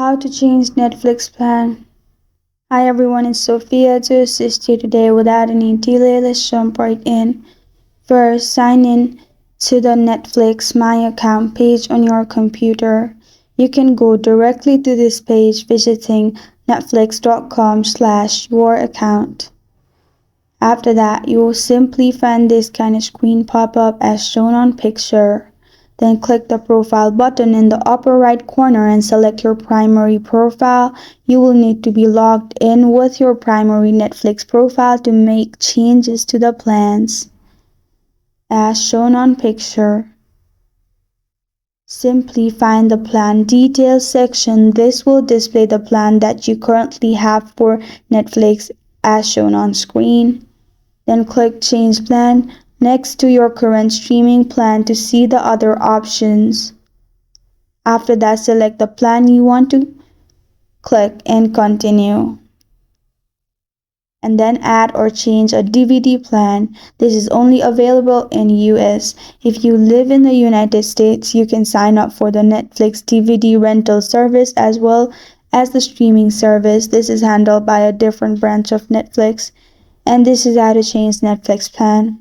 How to change Netflix plan. Hi everyone, it's Sophia to assist you today. Without any delay, let's jump right in. First, sign in to the Netflix My Account page on your computer. You can go directly to this page visiting netflix.com/your-account. After that, you will simply find this kind of screen pop up as shown on picture. Then click the profile button in the upper right corner and select your primary profile. You will need to be logged in with your primary Netflix profile to make changes to the plans. As shown on picture, simply find the plan details section. This will display the plan that you currently have for Netflix as shown on screen. Then click Change Plan next to your current streaming plan to see the other options. After that, select the plan you want to click and continue. And then add or change a DVD plan. This is only available in US. If you live in the United States, you can sign up for the Netflix DVD rental service as well as the streaming service. This is handled by a different branch of Netflix. And this is how to change Netflix plan.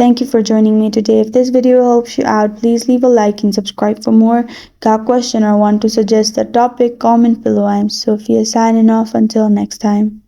Thank you for joining me today. If this video helps you out, please leave a like and subscribe for more. Got a question or want to suggest a topic? Comment below. I'm Sophia signing off. Until next time.